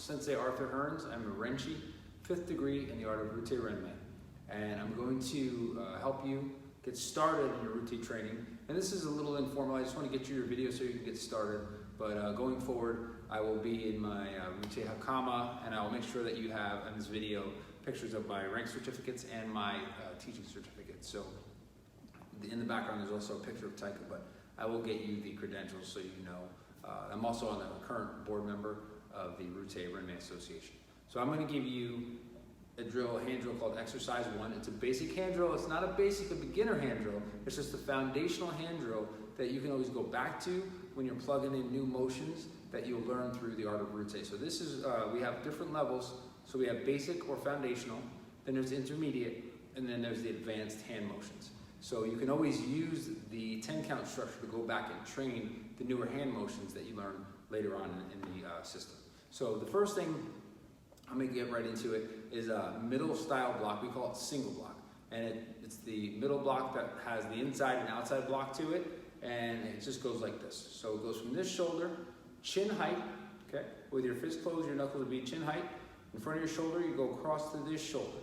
Sensei Arthur Hearns. I'm a Renshi, 5th degree in the art of Rute Renmei. And I'm going to help you get started in your Rute training. And this is a little informal. I just want to get you your video so you can get started. But going forward, I will be in my Rute Hakama, and I'll make sure that you have in this video pictures of my rank certificates and my teaching certificates. So in the background, there's also a picture of Taika, but I will get you the credentials so you know. I'm also a current board member of the Rute Renmei Association. So I'm going to give you a hand drill called Exercise 1. It's a basic hand drill. It's not a beginner hand drill. It's just a foundational hand drill that you can always go back to when you're plugging in new motions that you'll learn through the art of Rute. So this is, we have different levels. So we have basic or foundational, then there's intermediate, and then there's the advanced hand motions. So you can always use the 10 count structure to go back and train the newer hand motions that you learn later on in the system. So the first thing, I'm gonna get right into it, is a middle style block. We call it single block. And it's the middle block that has the inside and outside block to it. And it just goes like this. So it goes from this shoulder, chin height, okay? With your fist closed, your knuckles will be chin height. In front of your shoulder, you go across to this shoulder.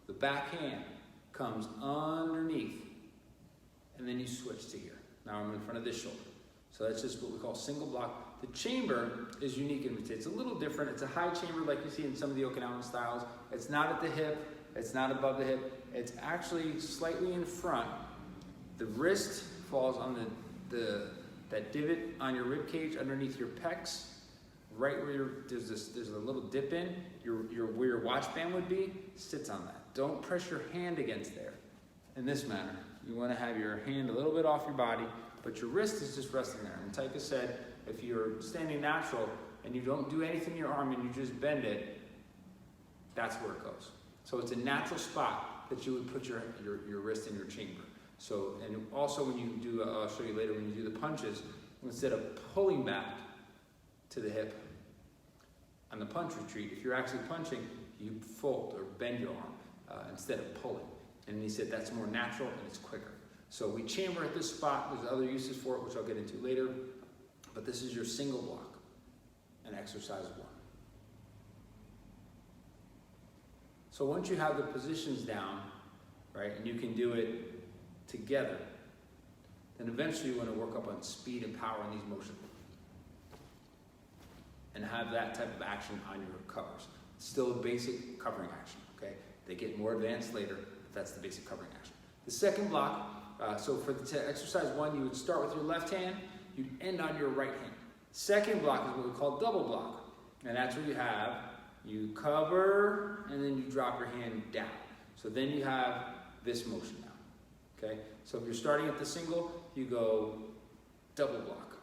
The back hand comes underneath, and then you switch to here. Now I'm in front of this shoulder. So that's just what we call single block. The chamber is unique in Rute. It's a little different. It's a high chamber like you see in some of the Okinawan styles. It's not at the hip. It's not above the hip. It's actually slightly in front. The wrist falls on that divot on your rib cage underneath your pecs. Right where there's a little dip in, where your watch band would be, sits on that. Don't press your hand against there in this manner. You want to have your hand a little bit off your body, but your wrist is just resting there. And Taika said, if you're standing natural and you don't do anything in your arm and you just bend it, that's where it goes. So it's a natural spot that you would put your wrist in your chamber. So, and also when you do, I'll show you later, when you do the punches, instead of pulling back to the hip on the punch retreat, if you're actually punching, you fold or bend your arm instead of pulling. And he said that's more natural and it's quicker. So we chamber at this spot. There's other uses for it, which I'll get into later. But this is your single block and exercise 1. So once you have the positions down, right, and you can do it together, then eventually you want to work up on speed and power in these motions and have that type of action on your covers. Still a basic covering action, okay? They get more advanced later, but that's the basic covering action. The second block, so for the exercise 1, you would start with your left hand, you'd end on your right hand. Second block is what we call double block, and that's where you cover, and then you drop your hand down. So then you have this motion now, okay? So if you're starting at the single, you go double block.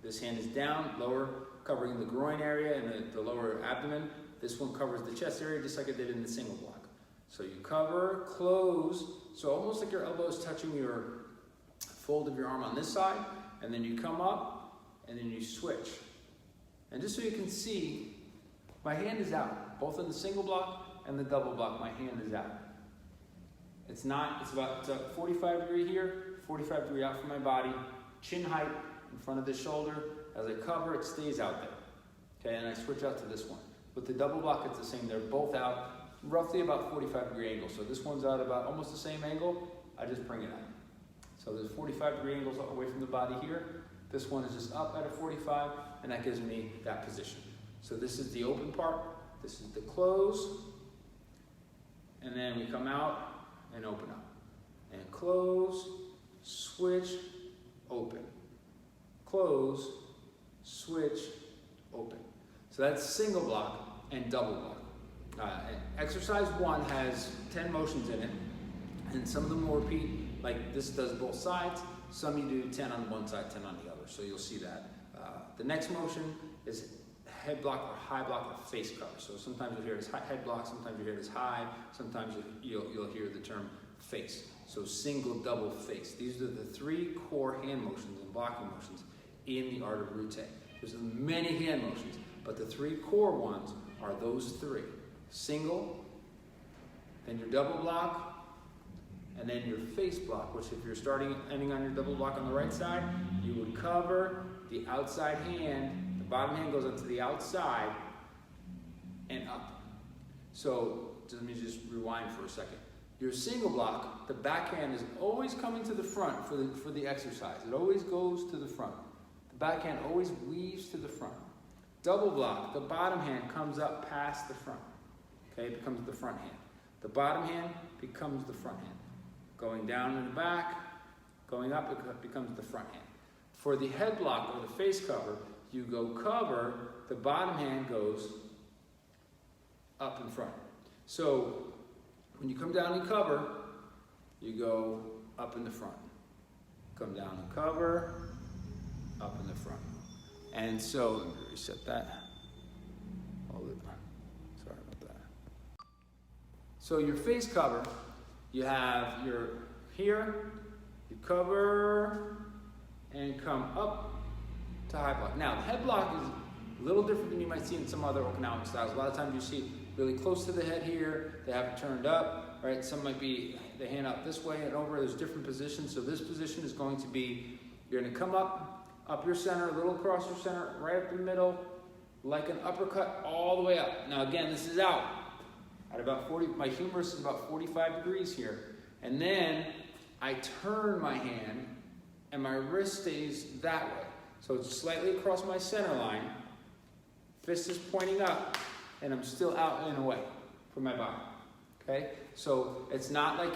This hand is down, lower, covering the groin area and the lower abdomen. This one covers the chest area just like I did in the single block. So you cover, close, so almost like your elbow is touching your fold of your arm on this side, and then you come up, and then you switch. And just so you can see, my hand is out, both in the single block and the double block, my hand is out. It's about 45 degree here, 45 degree out from my body, chin height in front of the shoulder. As I cover, it stays out there. Okay, and I switch out to this one. With the double block, it's the same. They're both out roughly about 45 degree angle. So this one's out about almost the same angle. I just bring it out. So there's 45 degree angles away from the body here. This one is just up at a 45, and that gives me that position. So this is the open part. This is the close. And then we come out and open up. And close, switch, open. Close, switch, open. So that's single block and double block. Exercise 1 has 10 motions in it, and some of them will repeat, like this does both sides. Some you do 10 on one side, 10 on the other, so you'll see that. The next motion is head block or high block or face cover. So sometimes you'll hear it as head block, sometimes you hear it as high, sometimes you'll hear the term face. So single, double, face. These are the 3 core hand motions and blocking motions in the art of Rute. There's many hand motions, but the 3 core ones are those 3. Single, then your double block, and then your face block, which if you're ending on your double block on the right side, you would cover the outside hand, the bottom hand goes up to the outside, and up. So let me just rewind for a second. Your single block, the backhand is always coming to the front for the exercise. It always goes to the front. The backhand always weaves to the front. Double block, the bottom hand comes up past the front. Okay, it becomes the front hand. The bottom hand becomes the front hand. Going down in the back, going up, it becomes the front hand. For the head block or the face cover, you go cover, the bottom hand goes up in front. So when you come down and cover, you go up in the front. Come down and cover, up in the front. And so, let me reset that. Hold it. Sorry about that. So your face cover, you have your here, you cover, and come up to high block. Now, the head block is a little different than you might see in some other Okinawan styles. A lot of times you see really close to the head here, they have it turned up, right? Some might be the hand out this way and over. There's different positions. So this position is going to be, you're gonna come up your center, a little across your center, right up the middle, like an uppercut all the way up. Now again, this is out at about 40, my humerus is about 45 degrees here. And then I turn my hand and my wrist stays that way. So it's slightly across my center line, fist is pointing up, and I'm still out and away from my body, okay? So it's not like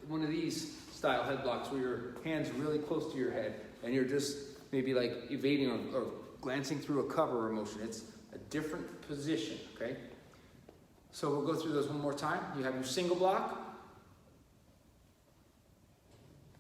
one of these style head blocks where your hand's really close to your head and you're just maybe like evading or glancing through a cover motion. It's a different position, okay? So we'll go through those one more time. You have your single block,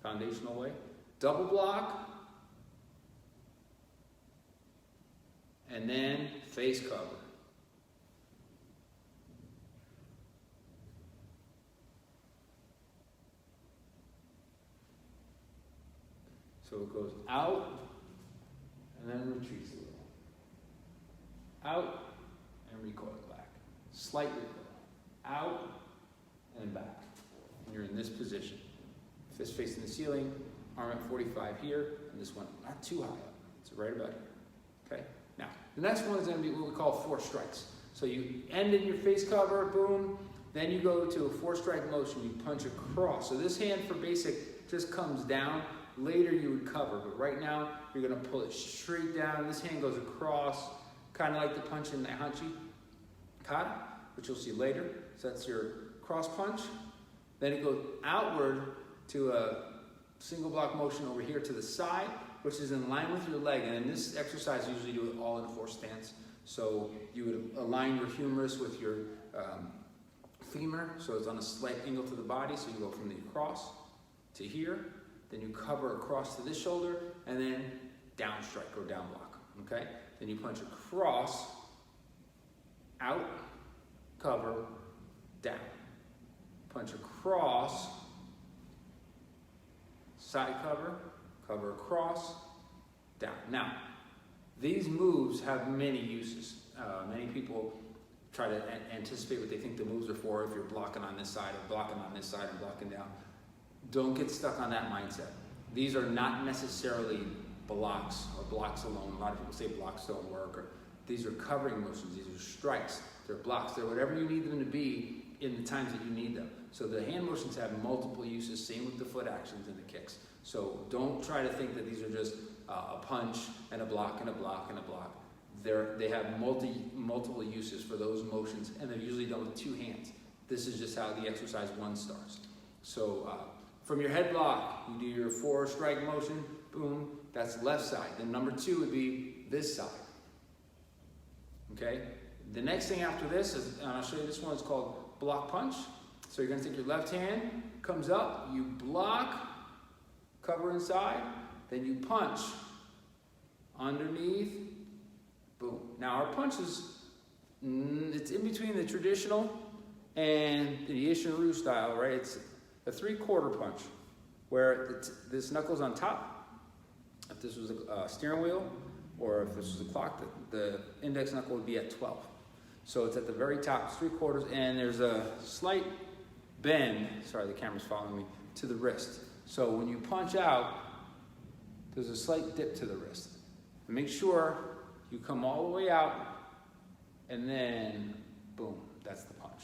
foundational way, double block, and then face cover. So it goes out and then retreats a little. Out and recoil back. Slight recoil. Out and back. And you're in this position. Fist facing the ceiling, arm at 45 here, and this one not too high up. It's right about here. Okay? Now, the next one is going to be what we call 4 strikes. So you end in your face cover, boom, then you go to a 4-strike motion, you punch across. So this hand for basic just comes down. Later you would cover, but right now you're going to pull it straight down. This hand goes across, kind of like the punch in the Hanchi Kata, which you'll see later. So that's your cross punch. Then it goes outward to a single block motion over here to the side, which is in line with your leg. And in this exercise, you usually do it all in a horse stance. So you would align your humerus with your femur, so it's on a slight angle to the body. So you go from the cross to here, then you cover across to this shoulder, and then down strike or down block, okay? Then you punch across, out, cover, down. Punch across, side cover, cover across, down. Now, these moves have many uses. Many people try to anticipate what they think the moves are for if you're blocking on this side or blocking on this side and blocking down. Don't get stuck on that mindset. These are not necessarily blocks or blocks alone. A lot of people say blocks don't work. Or these are covering motions. These are strikes. They're blocks. They're whatever you need them to be in the times that you need them. So the hand motions have multiple uses. Same with the foot actions and the kicks. So don't try to think that these are just a punch and a block and a block and a block. They have multiple uses for those motions, and they're usually done with 2 hands. This is just how the exercise 1 starts. So from your head block, you do your 4-strike motion, boom, that's left side. Then number 2 would be this side. Okay? The next thing after this is, and I'll show you this one, is called block punch. So you're gonna take your left hand, comes up, you block, cover inside, then you punch underneath, boom. Now our punch is, it's in between the traditional and the Isshin-Ryu style, right? It's a 3/4 punch, where this knuckle's on top. If this was a steering wheel, or if this was a clock, the index knuckle would be at 12. So it's at the very top, it's 3/4, and there's a slight bend, sorry, the camera's following me, to the wrist. So when you punch out, there's a slight dip to the wrist. And make sure you come all the way out, and then boom, that's the punch.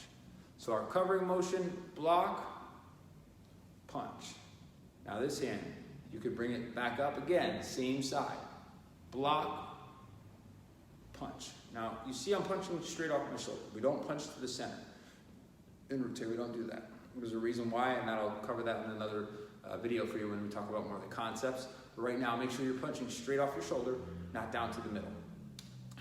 So our covering motion, block, punch. Now this hand, you could bring it back up again, same side. Block, punch. Now you see I'm punching straight off my shoulder. We don't punch to the center. In rotate, we don't do that. There's a reason why, and I'll cover that in another video for you when we talk about more of the concepts. But right now, make sure you're punching straight off your shoulder, not down to the middle.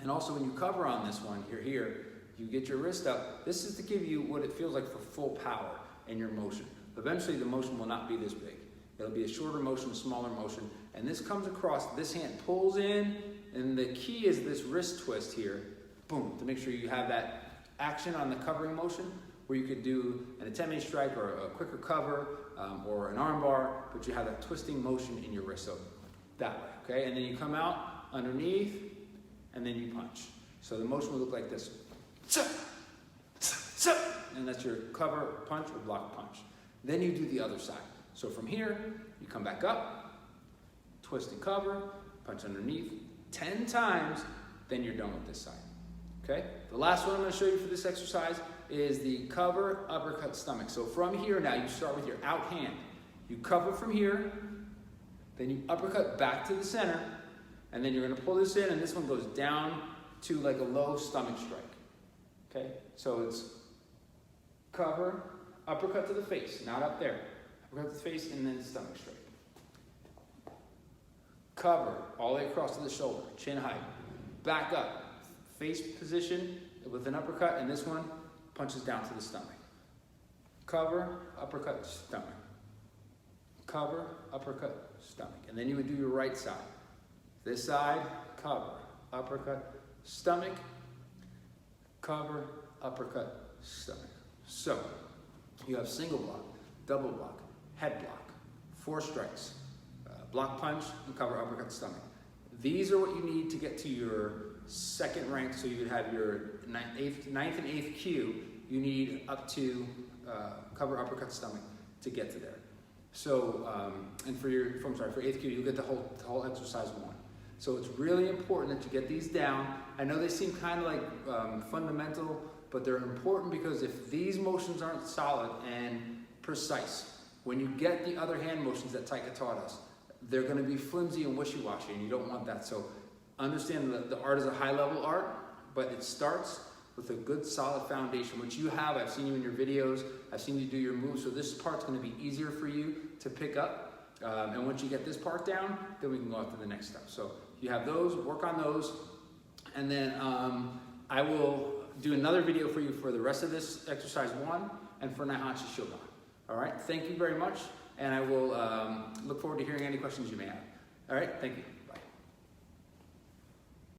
And also when you cover on this one, you're here, you get your wrist up. This is to give you what it feels like for full power in your motion. Eventually the motion will not be this big. It'll be a shorter motion, smaller motion. And this comes across, this hand pulls in, and the key is this wrist twist here, boom, to make sure you have that action on the covering motion where you could do an attenuate strike or a quicker cover or an arm bar, but you have that twisting motion in your wrist. So that way, okay? And then you come out underneath, and then you punch. So the motion will look like this. And that's your cover punch or block punch. Then you do the other side. So from here, you come back up, twist and cover, punch underneath 10 times, then you're done with this side. Okay? The last one I'm going to show you for this exercise is the cover, uppercut, stomach. So from here now, you start with your out hand. You cover from here, then you uppercut back to the center, and then you're going to pull this in, and this one goes down to like a low stomach strike. Okay? So it's cover, uppercut to the face, not up there. Uppercut to the face, and then stomach strike. Cover all the way across to the shoulder, chin height. Back up, face position with an uppercut, and this one punches down to the stomach. Cover, uppercut, stomach. Cover, uppercut, stomach. And then you would do your right side. This side, cover, uppercut, stomach, cover, uppercut, stomach. So, you have single block, double block, head block, 4 strikes, block punch, and cover, uppercut, stomach. These are what you need to get to your second rank, so you would have your ninth and eighth cue. You need up to cover, uppercut, stomach to get to there. So, and for eighth cue, you'll get the whole exercise 1. So it's really important that you get these down. I know they seem kind of like fundamental, but they're important because if these motions aren't solid and precise, when you get the other hand motions that Taika taught us, they're going to be flimsy and wishy-washy, and you don't want that. So understand that the art is a high-level art, but it starts with a good, solid foundation, which you have. I've seen you in your videos. I've seen you do your moves, so this part's going to be easier for you to pick up. And once you get this part down, then we can go on to the next step. So you have those, work on those, and then I will do another video for you for the rest of this exercise 1 and for Naihanchi Shodan. All right, thank you very much, and I will look forward to hearing any questions you may have. All right, thank you.